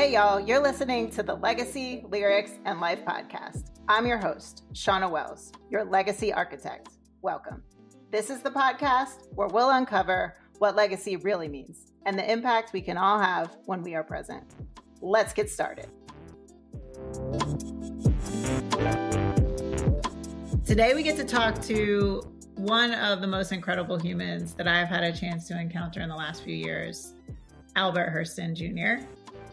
Hey, y'all, you're listening to the Legacy, Lyrics, and Life podcast. I'm your host, Shawna Wells, your legacy architect. Welcome. This is the podcast where we'll uncover what legacy really means and the impact we can all have when we are present. Let's get started. Today, we get to talk to one of the most incredible humans that I've had a chance to encounter in the last few years, Albert Hurston Jr.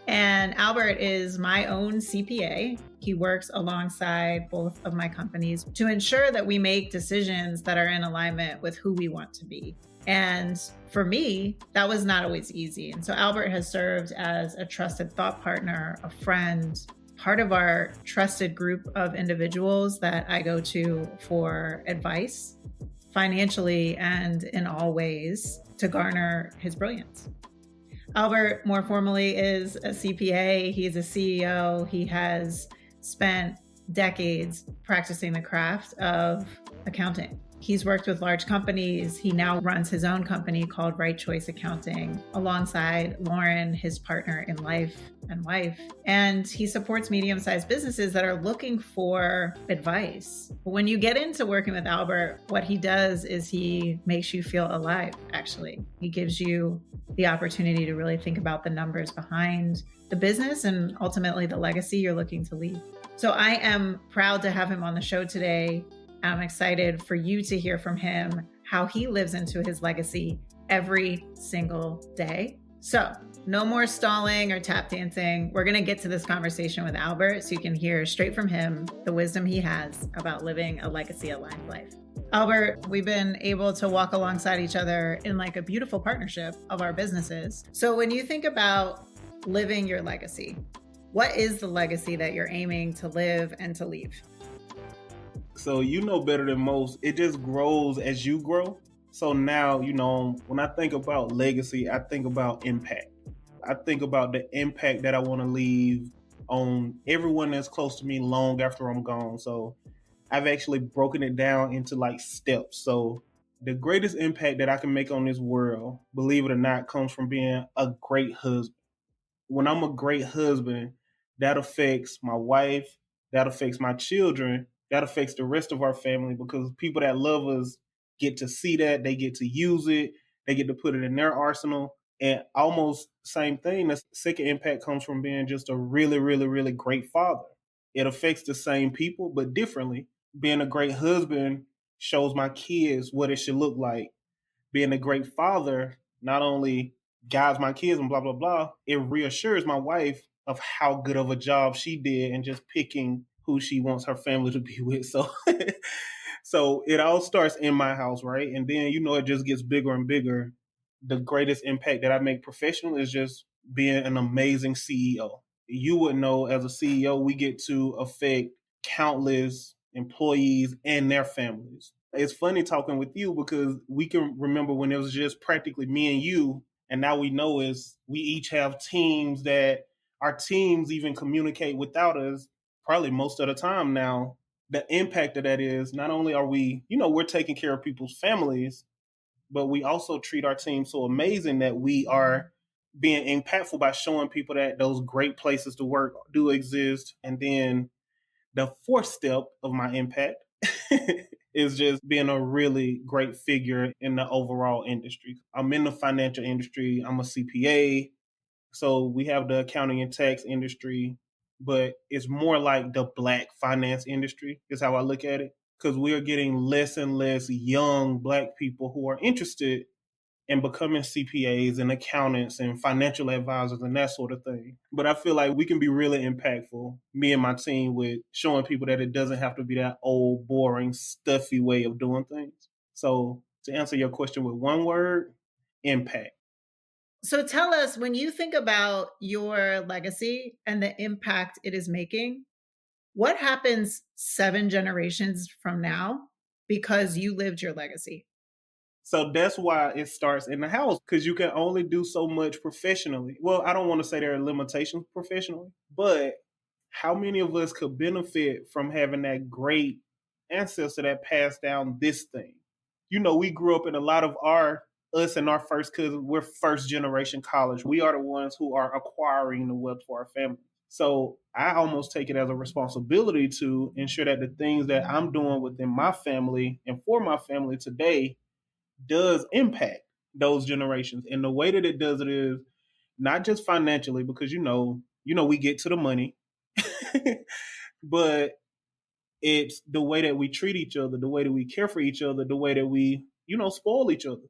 And Albert is my own CPA. He works alongside both of my companies to ensure that we make decisions that are in alignment with who we want to be. And for me, that was not always easy. And so Albert has served as a trusted thought partner, a friend, part of our trusted group of individuals that I go to for advice, financially and in all ways, to garner his brilliance. Albert, more formally, is a CPA. He's a CEO. He has spent decades practicing the craft of accounting. He's worked with large companies. He now runs his own company called Right Choice Accounting alongside Lauren, his partner in life and wife. And he supports medium-sized businesses that are looking for advice. When you get into working with Albert, what he does is he makes you feel alive, actually. He gives you the opportunity to really think about the numbers behind the business and ultimately the legacy you're looking to leave. So I am proud to have him on the show today. I'm excited for you to hear from him how he lives into his legacy every single day. So no more stalling or tap dancing. We're going to get to this conversation with Albert so you can hear straight from him the wisdom he has about living a legacy-aligned life. Albert, we've been able to walk alongside each other in like a beautiful partnership of our businesses. So when you think about living your legacy, what is the legacy that you're aiming to live and to leave? So you know better than most, it just grows as you grow. So now, when I think about legacy, I think about impact. I think about the impact that I want to leave on everyone that's close to me long after I'm gone. So I've actually broken it down into like steps. So the greatest impact that I can make on this world, believe it or not, comes from being a great husband. When I'm a great husband, that affects my wife, that affects my children, that affects the rest of our family, because people that love us get to see that, they get to use it, they get to put it in their arsenal. And almost same thing, the second impact comes from being just a really, really, really great father. It affects the same people, but differently. Being a great husband shows my kids what it should look like. Being a great father not only guides my kids and blah, blah, blah, it reassures my wife of how good of a job she did in just picking who she wants her family to be with. So it all starts in my house, right? And then, it just gets bigger and bigger. The greatest impact that I make professionally is just being an amazing CEO. You would know, as a CEO, we get to affect countless employees and their families. It's funny talking with you because we can remember when it was just practically me and you. And now we know we each have teams that our teams even communicate without us probably most of the time now. The impact of that is not only are we, we're taking care of people's families, but we also treat our team so amazing that we are being impactful by showing people that those great places to work do exist. And then the fourth step of my impact is just being a really great figure in the overall industry. I'm in the financial industry. I'm a CPA. So we have the accounting and tax industry, but it's more like the Black finance industry is how I look at it, because we are getting less and less young Black people who are interested in becoming CPAs and accountants and financial advisors and that sort of thing. But I feel like we can be really impactful, me and my team, with showing people that it doesn't have to be that old, boring, stuffy way of doing things. So to answer your question with one word, impact. So tell us, when you think about your legacy and the impact it is making, what happens 7 generations from now because you lived your legacy? So that's why it starts in the house, because you can only do so much professionally. Well, I don't want to say there are limitations professionally, but how many of us could benefit from having that great ancestor that passed down this thing? We grew up in a lot of our us and our first cousins, we're first generation college. We are the ones who are acquiring the wealth for our family. So I almost take it as a responsibility to ensure that the things that I'm doing within my family and for my family today does impact those generations. And the way that it does it is not just financially, because we get to the money, but it's the way that we treat each other, the way that we care for each other, the way that we, spoil each other.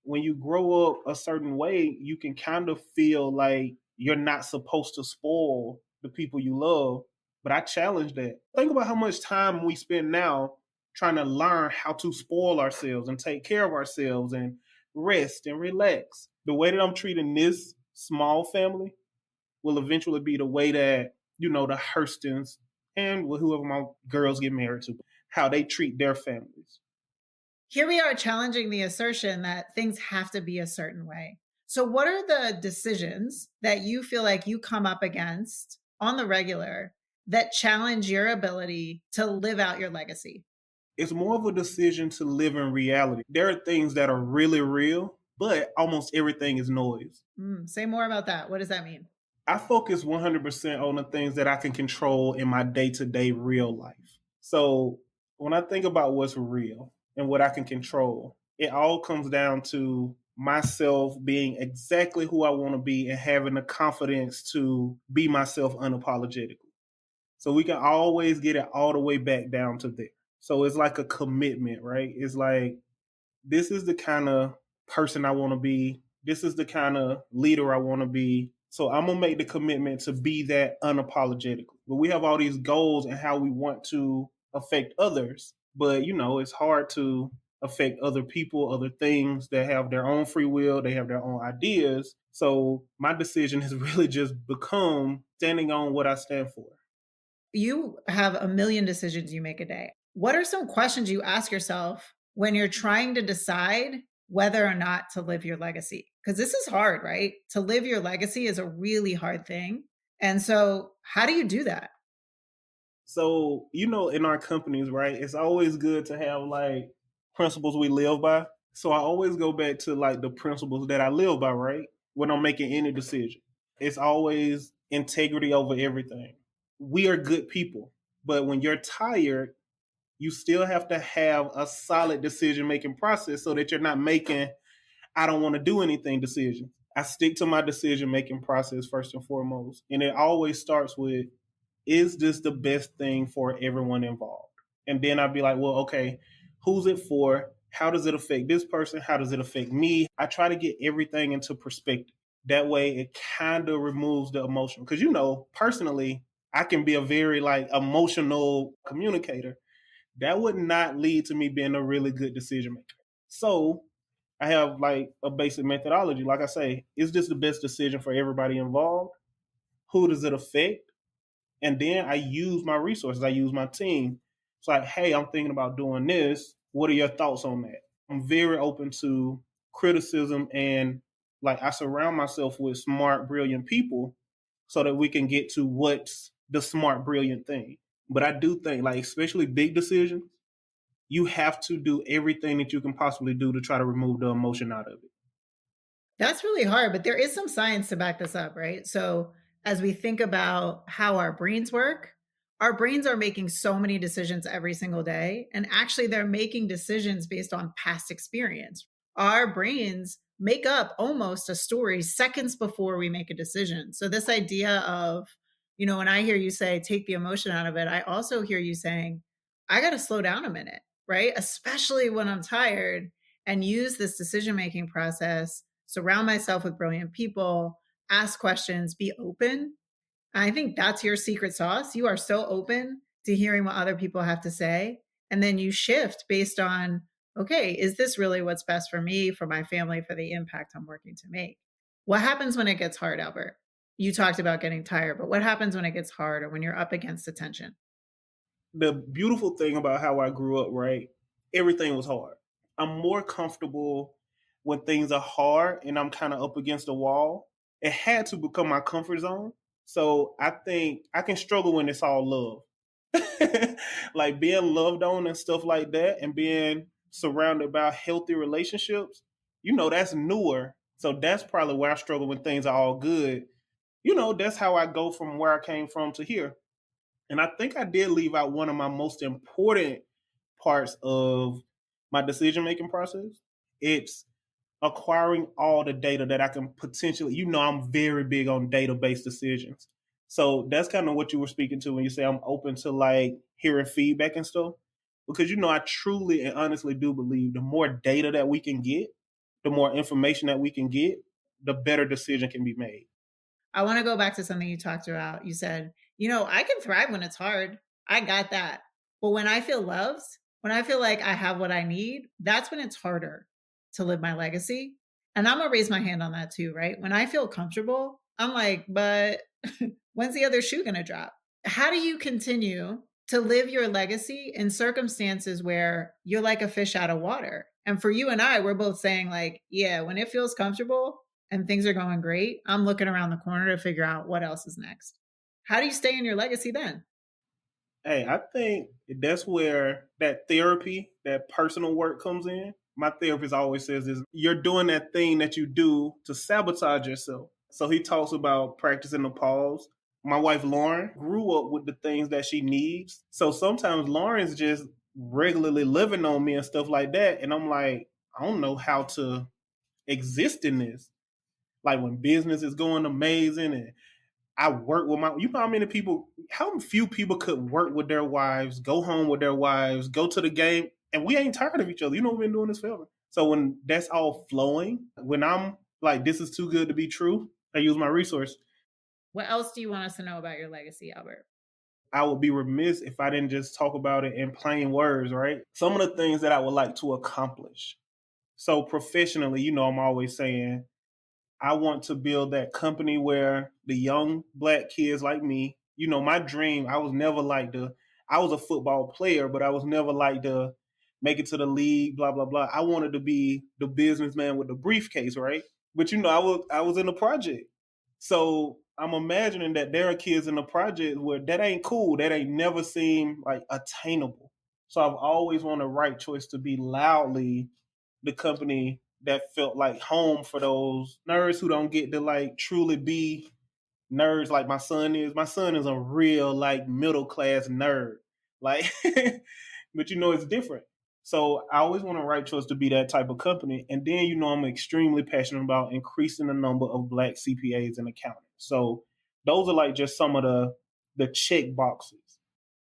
When you grow up a certain way, you can kind of feel like you're not supposed to spoil the people you love. But I challenge that. Think about how much time we spend now trying to learn how to spoil ourselves and take care of ourselves and rest and relax. The way that I'm treating this small family will eventually be the way that, the Hurstons and whoever my girls get married to, how they treat their families. Here we are challenging the assertion that things have to be a certain way. So, what are the decisions that you feel like you come up against on the regular that challenge your ability to live out your legacy? It's more of a decision to live in reality. There are things that are really real, but almost everything is noise. Say more about that. What does that mean? I focus 100% on the things that I can control in my day-to-day real life. So when I think about what's real and what I can control, it all comes down to myself being exactly who I want to be and having the confidence to be myself unapologetically. So we can always get it all the way back down to there. So it's like a commitment, right? It's like, this is the kind of person I want to be. This is the kind of leader I want to be. So I'm going to make the commitment to be that unapologetically. But we have all these goals and how we want to affect others. But, it's hard to affect other people, other things that have their own free will. They have their own ideas. So my decision has really just become standing on what I stand for. You have a million decisions you make a day. What are some questions you ask yourself when you're trying to decide whether or not to live your legacy? Because this is hard, right? To live your legacy is a really hard thing. And so, how do you do that? So, in our companies, right, it's always good to have like principles we live by. So I always go back to like the principles that I live by, right? When I'm making any decision. It's always integrity over everything. We are good people, but when you're tired, you still have to have a solid decision making process so that you're not making I don't want to do anything decisions. I stick to my decision making process first and foremost. And it always starts with, is this the best thing for everyone involved? And then I'd be like, well, okay, who's it for? How does it affect this person? How does it affect me? I try to get everything into perspective. That way it kind of removes the emotion. Because, personally, I can be a very like emotional communicator. That would not lead to me being a really good decision maker. So I have like a basic methodology. Like I say, is this the best decision for everybody involved? Who does it affect? And then I use my resources. I use my team. It's like, hey, I'm thinking about doing this. What are your thoughts on that? I'm very open to criticism, and like I surround myself with smart, brilliant people so that we can get to what's the smart, brilliant thing. But I do think, like, especially big decisions, you have to do everything that you can possibly do to try to remove the emotion out of it. That's really hard, but there is some science to back this up, right? So, as we think about how our brains work, our brains are making so many decisions every single day. And actually, they're making decisions based on past experience. Our brains make up almost a story seconds before we make a decision. So, this idea of, when I hear you say, take the emotion out of it, I also hear you saying, I got to slow down a minute, right? Especially when I'm tired, and use this decision making process, surround myself with brilliant people, ask questions, be open. I think that's your secret sauce. You are so open to hearing what other people have to say. And then you shift based on, okay, is this really what's best for me, for my family, for the impact I'm working to make? What happens when it gets hard, Albert? You talked about getting tired, but what happens when it gets hard or when you're up against attention? The beautiful thing about how I grew up, right? Everything was hard. I'm more comfortable when things are hard and I'm kind of up against a wall. It had to become my comfort zone. So I think I can struggle when it's all love. Like being loved on and stuff like that, and being surrounded by healthy relationships, That's newer. So that's probably where I struggle when things are all good. That's how I go from where I came from to here. And I think I did leave out one of my most important parts of my decision making process. It's acquiring all the data that I can potentially, I'm very big on database decisions. So that's kind of what you were speaking to when you say I'm open to like hearing feedback and stuff. Because, I truly and honestly do believe the more data that we can get, the more information that we can get, the better decision can be made. I want to go back to something you talked about. You said, I can thrive when it's hard. I got that. But when I feel loved, when I feel like I have what I need, that's when it's harder to live my legacy. And I'm going to raise my hand on that too, right? When I feel comfortable, I'm like, but when's the other shoe going to drop? How do you continue to live your legacy in circumstances where you're like a fish out of water? And for you and I, we're both saying, like, yeah, when it feels comfortable and things are going great, I'm looking around the corner to figure out what else is next. How do you stay in your legacy then? Hey, I think that's where that therapy, that personal work comes in. My therapist always says this: you're doing that thing that you do to sabotage yourself. So he talks about practicing the pause. My wife Lauren grew up with the things that she needs. So sometimes Lauren's just regularly living on me and stuff like that. And I'm like, I don't know how to exist in this. Like when business is going amazing and I work with how few people could work with their wives, go home with their wives, go to the game, and we ain't tired of each other. We've been doing this forever. So when that's all flowing, when I'm like, this is too good to be true, I use my resource. What else do you want us to know about your legacy, Albert? I would be remiss if I didn't just talk about it in plain words, right? Some of the things that I would like to accomplish. So professionally, I'm always saying, I want to build that company where the young black kids like me, my dream, I was a football player, but I was never like to make it to the league, blah, blah, blah. I wanted to be the businessman with the briefcase, right? But I was in the project. So I'm imagining that there are kids in the project where that ain't cool. That ain't never seemed like attainable. So I've always wanted the right choice to be loudly the company that felt like home for those nerds who don't get to like truly be nerds like my son is. My son is a real like middle class nerd. Like but it's different. So I always want a right choice to be that type of company. And then I'm extremely passionate about increasing the number of black CPAs and accountants. So those are like just some of the check boxes.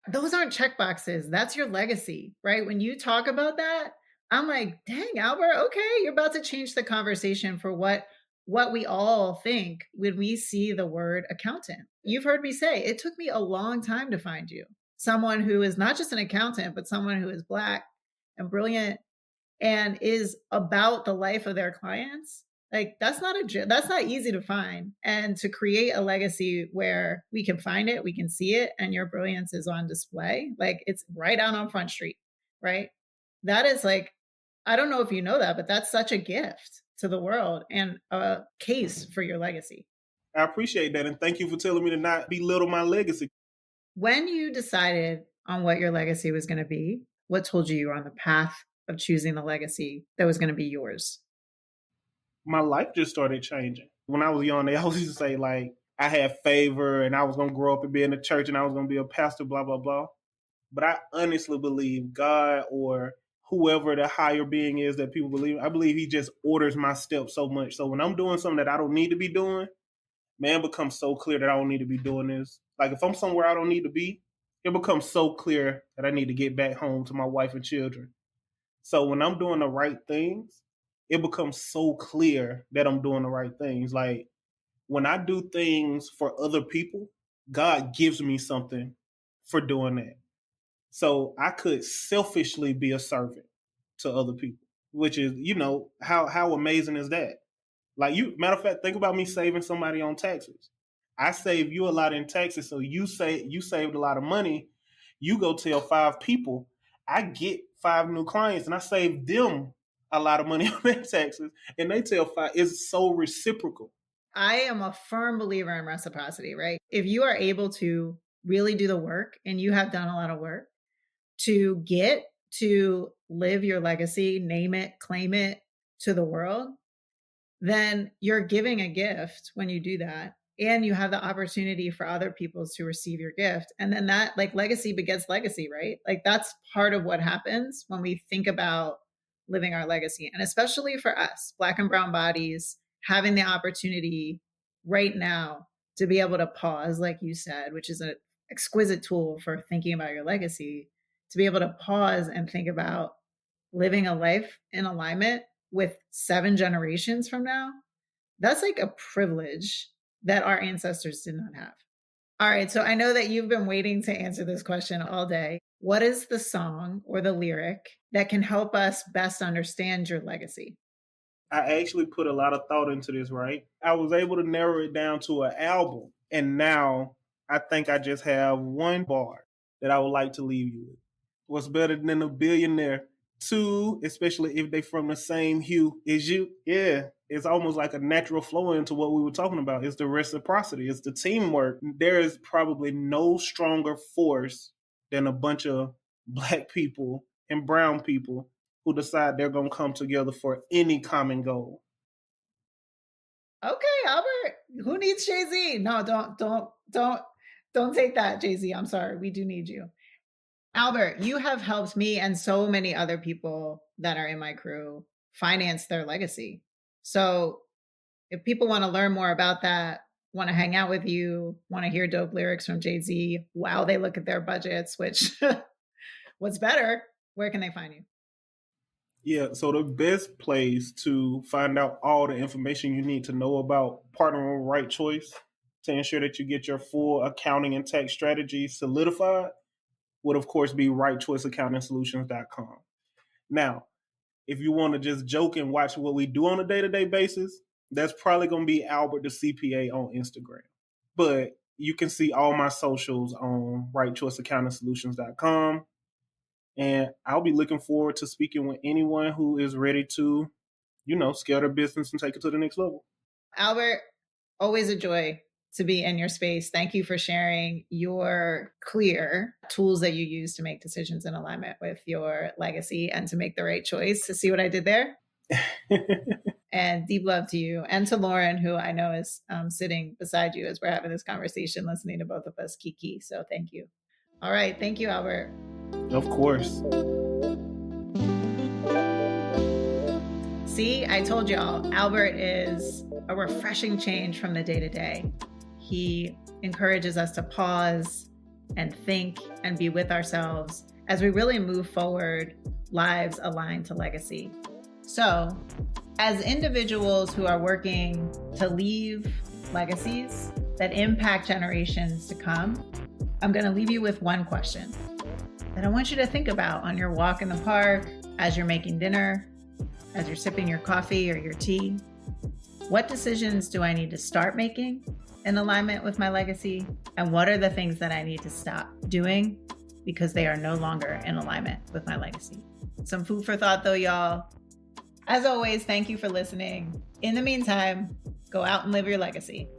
Those aren't check boxes. That's your legacy, right? When you talk about that, I'm like, dang, Albert, okay, you're about to change the conversation for what we all think when we see the word accountant. You've heard me say it took me a long time to find you. Someone who is not just an accountant, but someone who is black and brilliant and is about the life of their clients. Like that's not easy to find, and to create a legacy where we can find it, we can see it, and your brilliance is on display. Like it's right out on Front Street, right? That is like, I don't know if you know that, but that's such a gift to the world and a case for your legacy. I appreciate that. And thank you for telling me to not belittle my legacy. When you decided on what your legacy was going to be, what told you were on the path of choosing the legacy that was going to be yours? My life just started changing. When I was young, they always used to say, like, I had favor and I was going to grow up and be in the church and I was going to be a pastor, blah, blah, blah. But I honestly believe God or whoever the higher being is that people believe, I believe he just orders my steps so much. So when I'm doing something that I don't need to be doing, man, it becomes so clear that I don't need to be doing this. Like if I'm somewhere I don't need to be, it becomes so clear that I need to get back home to my wife and children. So when I'm doing the right things, it becomes so clear that I'm doing the right things. Like when I do things for other people, God gives me something for doing that. So I could selfishly be a servant to other people, which is, how amazing is that? Like matter of fact, think about me saving somebody on taxes. I save you a lot in taxes, so you saved a lot of money. You go tell 5 people, I get 5 new clients, and I save them a lot of money on their taxes, and they tell 5. It's so reciprocal. I am a firm believer in reciprocity, right? If you are able to really do the work, and you have done a lot of work to get to live your legacy, name it, claim it, to the world, then you're giving a gift when you do that. And you have the opportunity for other people to receive your gift. And then that, like, legacy begets legacy, right? Like, that's part of what happens when we think about living our legacy. And especially for us, Black and brown bodies, having the opportunity right now to be able to pause, like you said, which is an exquisite tool for thinking about your legacy, to be able to pause and think about living a life in alignment with 7 generations from now. That's like a privilege that our ancestors did not have. All right, so I know that you've been waiting to answer this question all day. What is the song or the lyric that can help us best understand your legacy? I actually put a lot of thought into this, right? I was able to narrow it down to an album. And now I think I just have one bar that I would like to leave you with. What's better than a billionaire? 2, especially if they from the same hue as you. Yeah, it's almost like a natural flow into what we were talking about. It's the reciprocity. It's the teamwork. There is probably no stronger force than a bunch of Black people and brown people who decide they're going to come together for any common goal. Okay, Albert, who needs Jay-Z? No, don't take that, Jay-Z. I'm sorry. We do need you. Albert, you have helped me and so many other people that are in my crew finance their legacy. So if people want to learn more about that, want to hang out with you, want to hear dope lyrics from Jay-Z while they look at their budgets, which what's better, where can they find you? Yeah, so the best place to find out all the information you need to know about partnering with Right Choice to ensure that you get your full accounting and tax strategy solidified would, of course, be rightchoiceaccountingsolutions.com. Now, if you want to just joke and watch what we do on a day-to-day basis, that's probably going to be Albert the CPA on Instagram. But you can see all my socials on rightchoiceaccountingsolutions.com. And I'll be looking forward to speaking with anyone who is ready to, scale their business and take it to the next level. Albert, always a joy to be in your space. Thank you for sharing your clear tools that you use to make decisions in alignment with your legacy and to make the right choice. To see what I did there? And deep love to you and to Lauren, who I know is sitting beside you as we're having this conversation, listening to both of us kiki. So thank you. All right. Thank you, Albert. Of course. See, I told y'all, Albert is a refreshing change from the day-to-day. He encourages us to pause and think and be with ourselves as we really move forward, lives aligned to legacy. So, as individuals who are working to leave legacies that impact generations to come, I'm going to leave you with one question that I want you to think about on your walk in the park, as you're making dinner, as you're sipping your coffee or your tea. What decisions do I need to start making in alignment with my legacy? And what are the things that I need to stop doing because they are no longer in alignment with my legacy? Some food for thought though, y'all. As always, thank you for listening. In the meantime, go out and live your legacy.